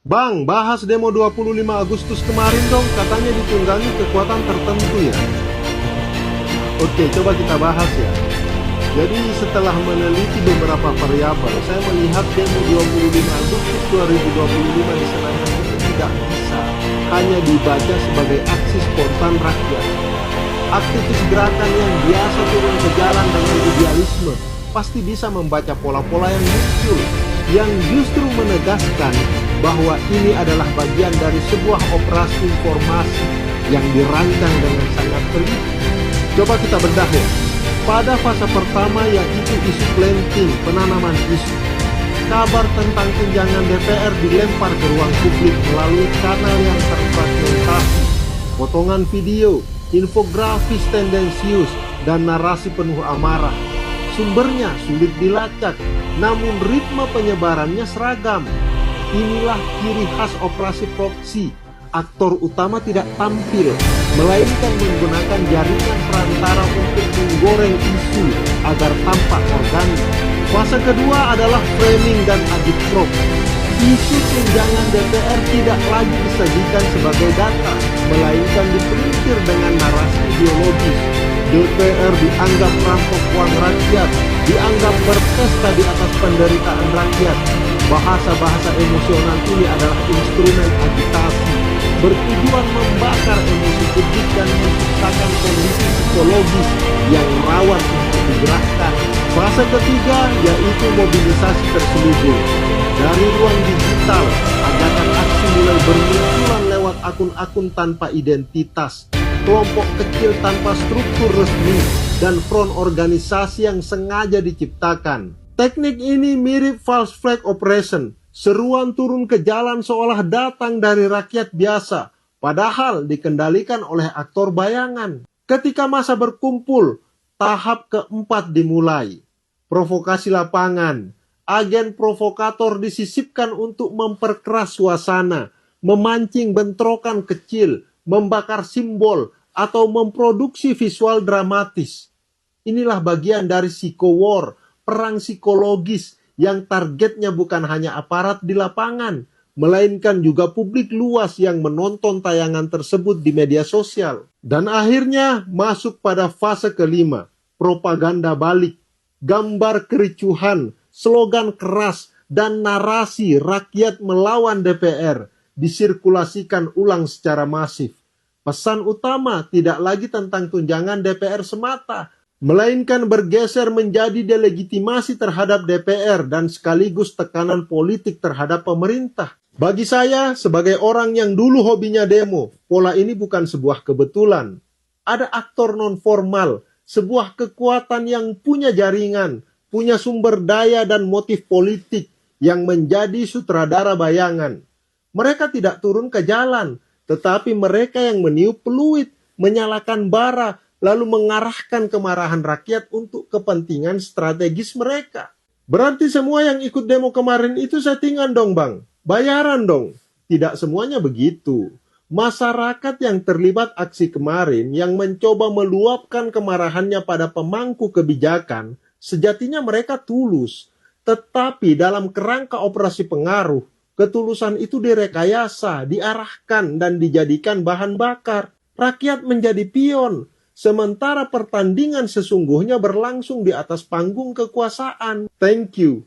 Bang, bahas demo 25 Agustus kemarin dong, katanya ditunggangi kekuatan tertentu ya. Oke, coba kita bahas ya. Jadi setelah meneliti beberapa variabel, saya melihat demo 25 Agustus 2025 di Senayan itu tidak bisa hanya dibaca sebagai aksi spontan rakyat. Aktivis gerakan yang biasa turun ke jalan dengan idealisme pasti bisa membaca pola-pola yang muncul, yang justru menegaskan bahwa ini adalah bagian dari sebuah operasi informasi yang dirancang dengan sangat teliti. Coba kita bedah ya. Pada fase pertama, yaitu isu planting, penanaman isu, kabar tentang tunjangan DPR dilempar ke ruang publik melalui kanal yang terfragmentasi, potongan video, infografis tendensius, dan narasi penuh amarah. Sumbernya sulit dilacak, namun ritme penyebarannya seragam. Inilah ciri khas operasi proksi. Aktor utama tidak tampil, melainkan menggunakan jaringan perantara untuk menggoreng isu agar tampak organik. Fase kedua adalah framing dan agitprop. Isu tunjangan DPR tidak lagi disajikan sebagai data, melainkan dipelintir dengan narasi ideologis. DPR dianggap perampok uang rakyat, dianggap berpesta di atas penderitaan rakyat. Bahasa-bahasa emosional ini adalah instrumen agitasi, bertujuan membakar emosi publik dan menciptakan kondisi psikologis yang rawan untuk digerakkan. Fase ketiga yaitu mobilisasi terselubung. Dari ruang digital, ajakan aksi mulai bermunculan lewat akun-akun tanpa identitas, kelompok kecil tanpa struktur resmi, dan front organisasi yang sengaja diciptakan. Teknik ini mirip false flag operation. Seruan turun ke jalan seolah datang dari rakyat biasa, padahal dikendalikan oleh aktor bayangan. Ketika massa berkumpul, tahap keempat dimulai. Provokasi lapangan. Agen provokator disisipkan untuk memperkeras suasana, memancing bentrokan kecil, membakar simbol, atau memproduksi visual dramatis. Inilah bagian dari psycho-war, perang psikologis yang targetnya bukan hanya aparat di lapangan, melainkan juga publik luas yang menonton tayangan tersebut di media sosial. Dan akhirnya masuk pada fase kelima, propaganda balik. Gambar kericuhan, slogan keras, dan narasi rakyat melawan DPR disirkulasikan ulang secara masif. Pesan utama tidak lagi tentang tunjangan DPR semata, melainkan bergeser menjadi delegitimasi terhadap DPR dan sekaligus tekanan politik terhadap pemerintah. Bagi saya, sebagai orang yang dulu hobinya demo, pola ini bukan sebuah kebetulan. Ada aktor non-formal, sebuah kekuatan yang punya jaringan, punya sumber daya dan motif politik yang menjadi sutradara bayangan. Mereka tidak turun ke jalan, tetapi mereka yang meniup peluit, menyalakan bara, lalu mengarahkan kemarahan rakyat untuk kepentingan strategis mereka. Berarti semua yang ikut demo kemarin itu settingan dong bang? Bayaran dong? Tidak semuanya begitu. Masyarakat yang terlibat aksi kemarin yang mencoba meluapkan kemarahannya pada pemangku kebijakan, sejatinya mereka tulus. Tetapi dalam kerangka operasi pengaruh, ketulusan itu direkayasa, diarahkan, dan dijadikan bahan bakar. Rakyat menjadi pion, sementara pertandingan sesungguhnya berlangsung di atas panggung kekuasaan. Thank you.